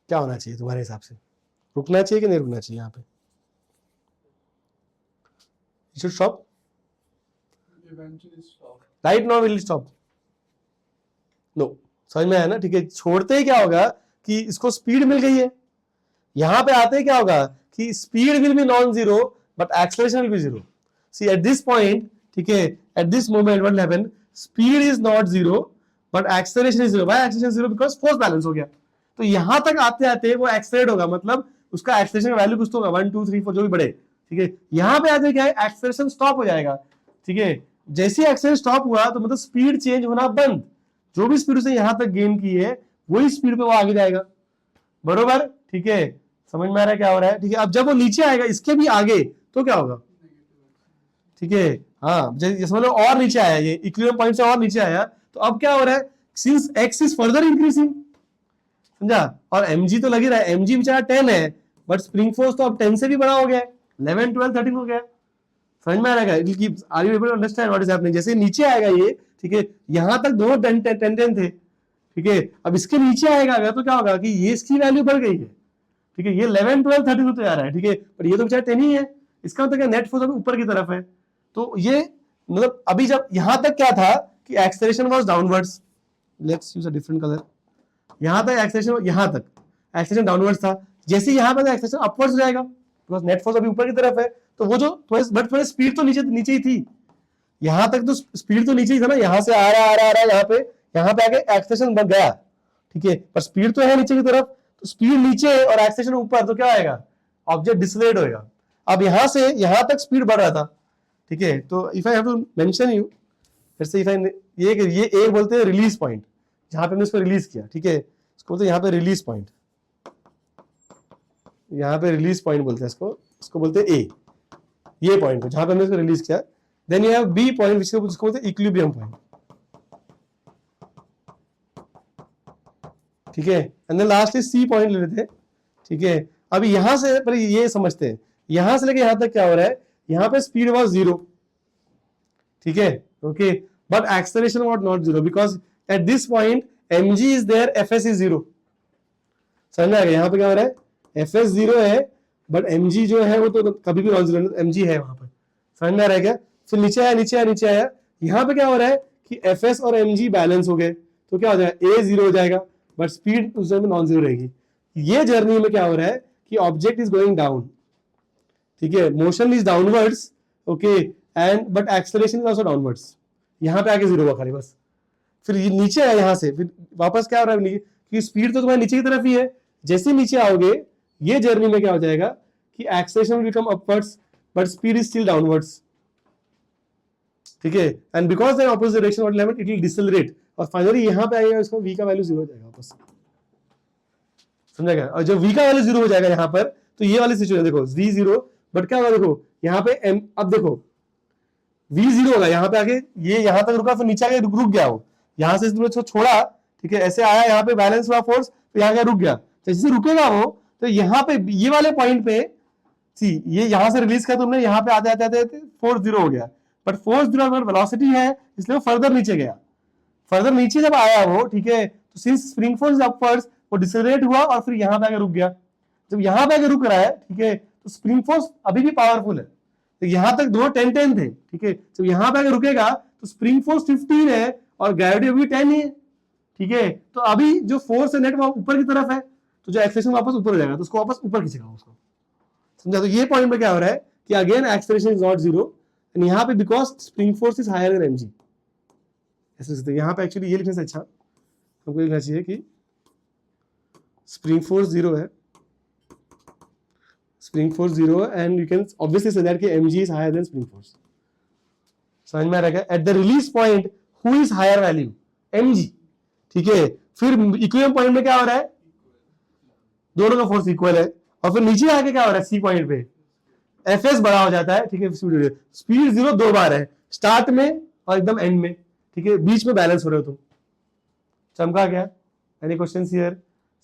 क्या होना चाहिए तुम्हारे हिसाब से, रुकना चाहिए कि नहीं रुकना चाहिए यहाँ पे, it should stop, right now will it stop, no, समझ में आया ना, ठीक है। छोड़ते ही क्या होगा कि इसको स्पीड मिल गई है, यहां पे आते ही क्या होगा कि speed will be non zero but acceleration will be zero, see at this point, ठीक है, at this moment what will happen, speed is not zero but acceleration is zero, why acceleration zero, because force balance हो गया, तो यहां तक आते आते वो एक्सेलरेट होगा, मतलब उसका एक्सेलरेशन का वैल्यू कुछ तो होगा 1 2 3 4 जो भी बढ़े, ठीक है, यहां पे आते क्या है एक्सेलरेशन स्टॉप हो जाएगा, ठीक है, जैसे ही एक्सेलरेशन स्टॉप हुआ तो मतलब स्पीड चेंज होना बंद, जो भी स्पीड से यहां तक गेन की है वही स्पीड पे वो आगे जाएगा, बरोबर, ठीक है, समझ में आ रहा है क्या हो रहा है, ठीक है। अब जब वो नीचे आएगा इसके भी आगे तो क्या होगा, ठीक है, हाँ, जैसे मतलब और नीचे आया, ये इक्विलिब्रियम पॉइंट से और नीचे आया, तो अब क्या हो रहा है, since x is further increasing, समझा, और mg तो लग ही रहा है, mg बेचारा 10 है बट स्प्रिंग फोर्स तो अब 10 से भी बड़ा हो गया है, 11 12 13 हो गया, समझ में आ रहा है, are you able to understand what is happening, जैसे नीचे आएगा ये, ठीक है, यहां तक दोनों 10 10 10 थे, ठीक है, अब इसके नीचे आएगा अगर तो क्या होगा कि ये इसकी वैल्यू बढ़ गई है, ठीक है, ये 11 12 13 होते जा रहा है, ठीक है, पर ये तो बेचारा 10 ही है, इसका मतलब क्या नेट फोर्स अभी ऊपर की तरफ है, तो ये मतलब अभी जब यहां तक क्या था कि acceleration was downwards, let's use a different colour, यहां तक एक्सेलरेशन, यहां तक एक्सेलरेशन डाउनवर्ड्स था, जैसे यहां पर एक्सेलरेशन अपवर्ड्स हो जाएगा बिकॉज़ नेट फोर्स अभी ऊपर की तरफ है, तो वो जो थोड़े स्पीड तो नीचे नीचे ही थी, यहां तक तो स्पीड तो नीचे ही था ना, यहां से आ रहा यहाँ पे आके एक्सेलरेशन बढ़ गया, ठीक है, पर स्पीड तो है नीचे की तरफ, तो स्पीड नीचे और एक्सेलरेशन ऊपर, तो क्या आएगा, ऑब्जेक्ट डिसलेट होएगा। अब यहां से यहां तक स्पीड बढ़ रहा था, ठीक है, तो if I have to mention you, फिर से इफ आई, ये एक बोलते हैं रिलीज पॉइंट, जहां पे हमने इसको रिलीज किया, ठीक है, इसको बोलते हैं यहाँ पे रिलीज पॉइंट, यहाँ पे रिलीज पॉइंट बोलते हैं इसको बोलते हैं ए, ये पॉइंट जहां पे हमने इसको रिलीज किया, then you have B point which इसको बोलते हैं इक्विलिब्रियम पॉइंट, ठीक है, and then lastly C point ले लेते हैं, ठीक है। अभी यहां से पर ये समझते हैं, यहां से लेके यहां तक क्या हो रहा है, यहां पे स्पीड वाज 0, ठीक है, okay, but acceleration was not 0 because at this point mg is there, fs is 0, समझ में आ गया, यहां पे क्या हो रहा है, fs 0 है बट mg जो है वो तो कभी भी नॉन जीरो, mg है वहां पर, समझ में आ रहा है क्या, फिर नीचे आया, यहां पे क्या हो रहा है कि fs और mg बैलेंस हो गए, तो क्या हो जाएगा, a 0 हो जाएगा बट स्पीड उस जगह में नॉन जीरो रहेगी, ये जर्नी में क्या हो रहा है कि ऑब्जेक्ट इज गोइंग डाउन, ठीक है, motion is downwards, okay, and but acceleration is also downwards, यहां पे आके 0 हुआ खाली बस, फिर ये नीचे है, यहां से फिर वापस क्या हो रहा है कि स्पीड तो तुम्हारे नीचे की तरफ ही है, जैसे नीचे आओगे ये जर्नी में क्या हो जाएगा कि acceleration will become upwards but speed is still downwards, ठीक है, and because the opposite direction what will happen, it will decelerate, और फाइनली यहां पे आएगा इसका v का वैल्यू 0 हो जाएगा वापस, समझा क्या? और जब v का वैल्यू 0 हो जाएगा यहाँ पर, तो ये वाली सिचुएशन देखो v 0, बट क्या होगा देखो यहाँ पे m, अब देखो v 0 होगा यहाँ पे आके, ये यहाँ तक रुका, फिर नीचे आके रुक गया वो, यहाँ से तुमने छोड़ा, ठीक है, ऐसे आया, यहाँ पे बैलेंस हुआ फोर्स, तो यहाँ रुक गया, जैसे रुकेगा वो, तो यहाँ पे ये वाले पॉइंट पे सी, ये यहाँ से रिलीज किया तुमने, यहाँ पे आते आते आते फोर्स 0 हो गया, बट फोर्स 0 अगर वेलोसिटी है इसलिए वो फर्दर नीचे गया, फर्दर नीचे जब आया वो, ठीक है, तो सिंस स्प्रिंग फोर्स अपवर्ड्स वो डिसलेरेट हुआ और फिर यहाँ पे आके रुक गया। जब यहाँ पे आके रुक रहा है, ठीक है, तो स्प्रिंग फोर्स अभी भी पावरफुल है, तो यहाँ तक दोनों 10-10 थे, ठीक है, जब यहाँ पे आके रुकेगा तो स्प्रिंग फोर्स 15 है और ग्रेविटी अभी 10 ही है, ठीक है, तो अभी जो फोर्स है नेट वो ऊपर की तरफ है, तो जो एक्सेलरेशन वापस ऊपर हो जाएगा, तो उसको वापस ऊपर खींचेगा उसको, समझा? तो ये पॉइंट पे क्या हो रहा है कि again acceleration is not zero, and यहाँ पे because spring force is higher than mg, ऐसे यहाँ पे एक्चुअली ये लिखने से अच्छा हमको लिखना चाहिए कि स्प्रिंग फोर्स 0 है, spring force 0, and you can obviously say that कि mg is higher than spring force. समझ में आ रहा है? At the release point who is higher value? mg, ठीक है, फिर इक्विलिब्रियम पॉइंट में क्या हो रहा है, दोनों का फोर्स इक्वल है, और फिर नीचे आके क्या हो रहा है, सी पॉइंट पे fs बड़ा हो जाता है, ठीक है, स्पीड 0 दो बार है, स्टार्ट में और एकदम एंड में, ठीक है, बीच में बैलेंस हो रहे हो तुम। चमका क्या? Any questions here?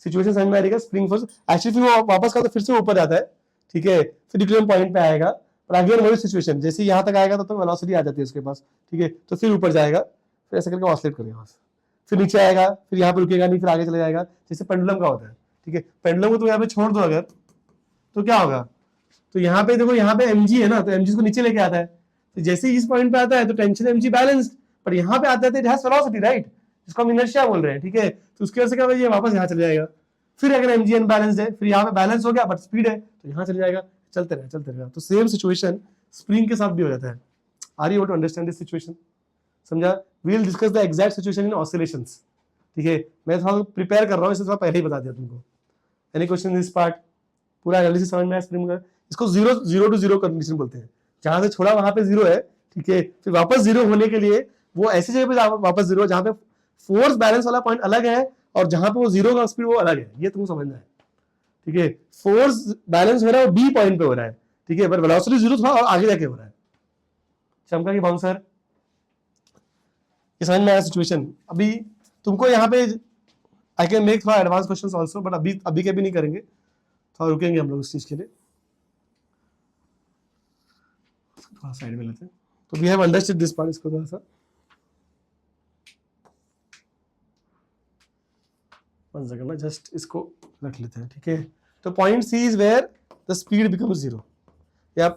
सिचुएशन समझ में आ रही है? स्प्रिंग फोर्स एक्चुअली फिर वो वापस का तो फिर से ऊपर जाता है, ठीक है, फिर इक्विलिब्रियम पॉइंट पे आएगा, पर अगेन वही सिचुएशन, जैसे यहाँ तक आएगा तो वेलोसिटी आ जाती है उसके पास, ठीक है, तो फिर ऊपर जाएगा, फिर ऐसे करके ऑसिलेट करेगा, फिर नीचे आएगा, फिर यहाँ पे रुकेगा नहीं, फिर आगे चले जाएगा, जैसे पेंडुलम का होता है, ठीक है, पेंडुलम को तो यहाँ पे छोड़ दो अगर, तो क्या होगा, तो यहाँ पे देखो, यहाँ पे mg है ना, तो mg को नीचे लेके आता है, तो जैसे ही इस पॉइंट पे आता है तो टेंशन mg बैलेंस्ड, पर यहाँ पे आता है इट हैज वेलोसिटी, राइट, जिसको हम इनर्शिया बोल रहे हैं, ठीक है, तो उसकी वजह से क्या होगा, ये वापस यहाँ चले जाएगा, फिर अगर mg अनबैलेंस्ड है, फिर यहाँ पे बैलेंस हो गया बट स्पीड है, तो यहाँ चले जाएगा, चलते रहेगा। तो सेम सिचुएशन स्प्रिंग के साथ भी हो जाता है। Are you able to understand this situation? समझा? We will discuss the exact situation in oscillations, ठीक है, मैं थोड़ा प्रिपेयर कर रहा हूँ, इससे थोड़ा पहले ही बता दिया तुमको। Any question in this part? पूरा एनालिसिस समझ में आया स्प्रिंग का? इसको 0 to 0 कंडीशन बोलते हैं, जहां से छोड़ा वहां पे 0 है, ठीक है, फिर वापस 0 होने के लिए वो ऐसी जगह पे वापस 0 जहां पे फोर्स बैलेंस वाला पॉइंट अलग है और जहां पे वो 0 का स्पीड वो अलग है, ये तुमको समझना है, ठीक है, फोर्स बैलेंस हो रहा है वो बी पॉइंट पे हो रहा है, ठीक है, पर वेलोसिटी 0 थोड़ा और आगे जाके हो रहा है। चमका की बाउंसर, ये समझ में आया सिचुएशन? अभी तुमको यहाँ पे आई कैन मेक थोड़ा एडवांस क्वेश्चंस आल्सो, बट अभी के भी नहीं करेंगे, थोड़ा रुकेंगे हम लोग इस चीज के लिए, थोड़ा साइड में लेते हैं। तो we have understood this part, इसको थोड़ा सा वन सेकंड ना, जस्ट इसको रख लेते हैं, ठीक है। तो point C is where the speed becomes 0, या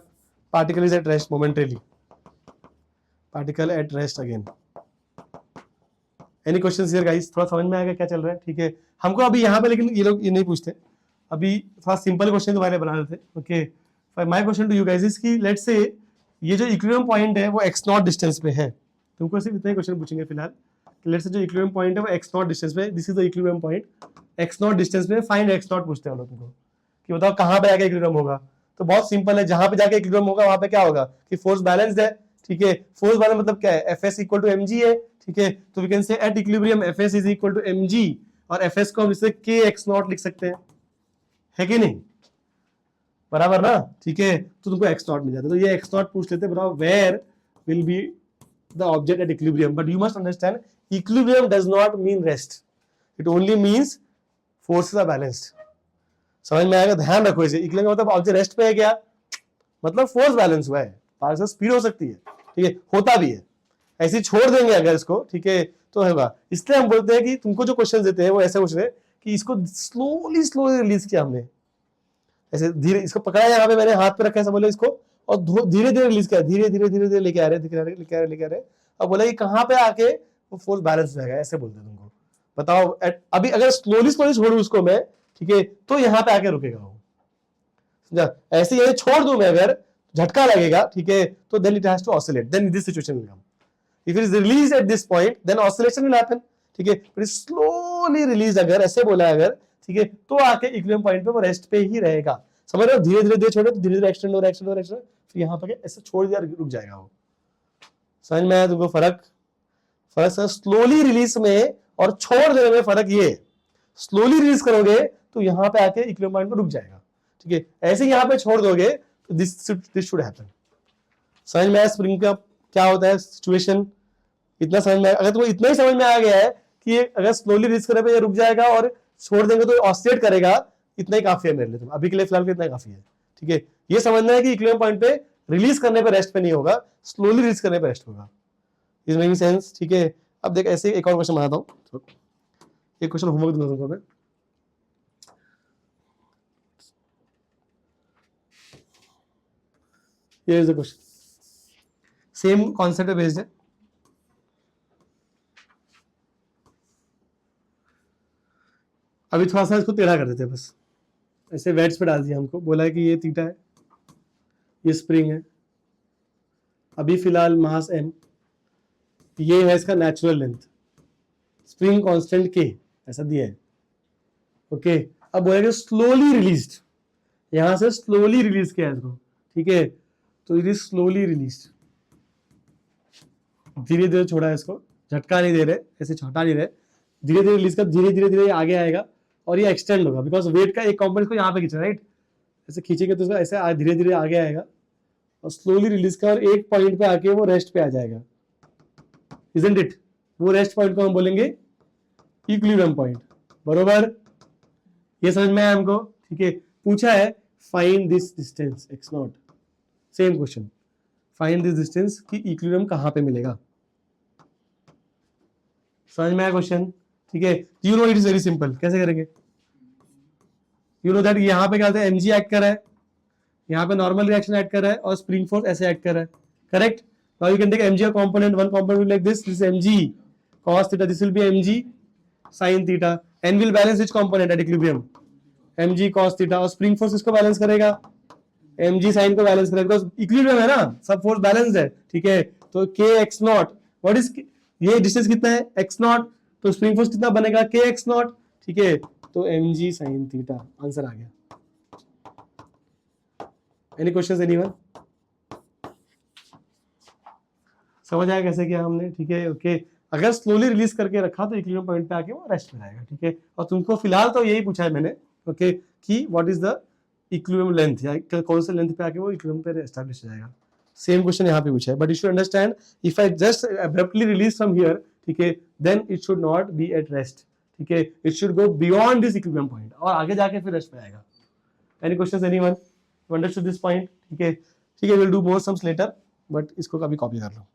particle is at rest momentarily, particle at rest again. Any questions here guys? थोड़ा समझ में आएगा क्या चल रहा है, ठीक है। हमको अभी यहाँ पे लेकिन ये लोग ये नहीं पूछते, अभी थोड़ा सिंपल क्वेश्चन तुम्हारे बना लेते हैं, okay. My question to you guys is कि लेट्स से ये जो इक्विलिब्रियम पॉइंट है वो x0 डिस्टेंस पे है, तुमको सिर्फ इतना ही क्वेश्चन पूछेंगे फिलहाल। लेट्स से जो इक्विलिब्रियम पॉइंट है वो x0 डिस्टेंस पे, this is the equilibrium point, x0 distance पे, फाइंड x0 पूछते हैं हम लोग तुमको कि बताओ कहाँ पे आके इक्विलिब्रियम होगा। तो बहुत सिंपल है, जहां पे जाके इक्विलिब्रियम होगा वहां पे क्या होगा कि फोर्स बैलेंस्ड है, ठीक है, फोर्स बैलेंस मतलब क्या है, Fs इक्वल टू mg है, ठीक है, तो we can say at equilibrium Fs is equal to mg, और Fs को हम इससे kx0 लिख सकते हैं, है कि नहीं, बराबर ना, ठीक है, तो तुमको x0 मिल जाता है। तो ये x0 पूछ लेते हैं, बताओ where will be the object at equilibrium, but you must understand equilibrium does not mean rest, it only means forces are balanced. समझ में आएगा? ध्यान रखो इसे, इक्विलिब्रियम मतलब ऑब्जेक्ट रेस्ट पे है क्या, मतलब फोर्स बैलेंस हुआ है, पार्टिकल स्पीड हो सकती है, ठीक है, होता भी है, ऐसे छोड़ देंगे अगर इसको, ठीक है, तो होगा। इसलिए हम बोलते हैं कि तुमको जो क्वेश्चन देते हैं वो ऐसे पूछ रहे हैं कि इसको स्लोली रिलीज किया हमने, ऐसे धीरे इसको पकड़ा, यहाँ पे मैंने हाथ पे रखा है बोले इसको, और धीरे धीरे रिलीज किया, धीरे धीरे लेके आ रहे, और बोला कि कहाँ पे आके वो फोर्स बैलेंस हो जाएगा, ऐसे बोलते हैं तुमको। बताओ अभी अगर स्लोली छोड़ू उसको मैं, ठीक है, तो यहाँ पे आके रुकेगा वो, समझा? ऐसे ये छोड़ दूं मैं अगर, झटका लगेगा, ठीक है, तो then it has to oscillate, then this situation will come. If it is release at this point then oscillation will happen, ठीक है, बट स्लोली रिलीज अगर ऐसे बोला अगर, ठीक है, तो आके इक्विलिब्रियम पॉइंट पे वो रेस्ट पे ही रहेगा। समझ रहे हो? धीरे धीरे छोड़ो तो धीरे धीरे एक्सटेंड हो रहा है, फिर यहाँ पे ऐसे छोड़ दिया रुक जाएगा वो। समझ में आया तुमको फर्क? स्लोली रिलीज में और छोड़ देने में फर्क ये, स्लोली रिलीज करोगे तो यहाँ पे आके इक्विलिब्रियम पॉइंट पे रुक जाएगा, ठीक है। ऐसे यहाँ पे छोड़ दोगे तो दिस शुड हैपन। समझ में आया स्प्रिंग का क्या होता है सिचुएशन? इतना समझ में, अगर तुमको इतना ही समझ में आ गया है कि अगर स्लोली रिलीज करने पे ये रुक जाएगा और छोड़ देंगे तो ऑसिलेट करेगा, इतना ही काफी है मेरे लिए, अभी के लिए फिलहाल इतना ही काफी है, ठीक है। ये समझना है कि इक्विलिब्रियम पॉइंट पे रिलीज करने पे रेस्ट पे नहीं होगा, स्लोली रिलीज करने पे रेस्ट होगा। इज मेकिंग सेंस, ठीक है। अब देख ऐसे एक और क्वेश्चन बनाता हूँ, एक क्वेश्चन होमवर्क दूंगा तुमको मैं। Here is the question, same concept पे बेस्ड है। अभी थोड़ा सा इसको टेढ़ा कर देते हैं, बस ऐसे वेट्स पे डाल दिया हमको, बोला है कि ये थीटा है, ये स्प्रिंग है, अभी फिलहाल मास m, ये है इसका natural length, spring constant k, ऐसा दिया है, ओके। अब बोलेगा स्लोली रिलीज्ड, यहां से स्लोली रिलीज किया है इसको, ठीक है, तो इट इज स्लोली रिलीज्ड, धीरे धीरे छोड़ा है इसको, झटका नहीं दे रहे, ऐसे हटा नहीं रहे, धीरे धीरे रिलीज कर, धीरे धीरे धीरे आगे आएगा और ये एक्सटेंड होगा, बिकॉज वेट का एक कंपोनेंट को यहाँ पे खींचा, राइट, ऐसे खींचेंगे तो ऐसे धीरे धीरे आगे आएगा और स्लोली रिलीज कर, और एक पॉइंट पे आके वो रेस्ट पे आ जाएगा, इजंट इट? वो रेस्ट पॉइंट को हम बोलेंगे इक्विलिब्रियम पॉइंट, बरोबर? ये समझ में आया हमको, ठीक है। पूछा है find this distance x not, same question, find this distance कि इक्विलिब्रियम कहां पे मिलेगा। समझ में आया क्वेश्चन, ठीक है। You know it is very simple, कैसे करेंगे? यू नो दैट यहाँ पे क्या होता है, mg एक्ट कर रहा है, यहाँ पे नॉर्मल रिएक्शन एक्ट कर रहा है और स्प्रिंग फोर्स ऐसे एक्ट कर रहा है, correct? Now you can take mg component, one component will like this is mg cos theta, this will be mg sin theta, and will balance which component at equilibrium? mg cos theta, और spring force इसको balance करेगा, mg sin को balance करेगा, because equilibrium है ना, सब force balanced है, ठीक है। तो k x not, what is, ये डिस्टेंस कितना है x नॉट, तो स्प्रिंग फोर्स कितना बनेगा k x नॉट, ठीक है, तो mg sin थीटा, आंसर आ गया। Any questions anyone? समझ आया कैसे किया हमने, ठीक है, ओके। अगर स्लोली रिलीज करके रखा तो इक्विलिब्रियम पॉइंट पे आके वो रेस्ट में रहेगा, ठीक है। और तुमको फिलहाल तो यही पूछा है मैंने, ओके, कि what is the equilibrium length, या कौन से लेंथ पे आके वो इक्विलिब्रियम पे एस्टैब्लिश हो जाएगा। सेम क्वेश्चन यहाँ पे पूछा है, but you should understand if I just abruptly release from here, ठीक है, then it should not be at rest, ठीक है, it should go beyond this equilibrium point और आगे जाके फिर रेस्ट पे आएगा। Any questions anyone? You understood this point? ठीक है, ठीक है, will do more sums later, but इसको कभी कॉपी कर लो।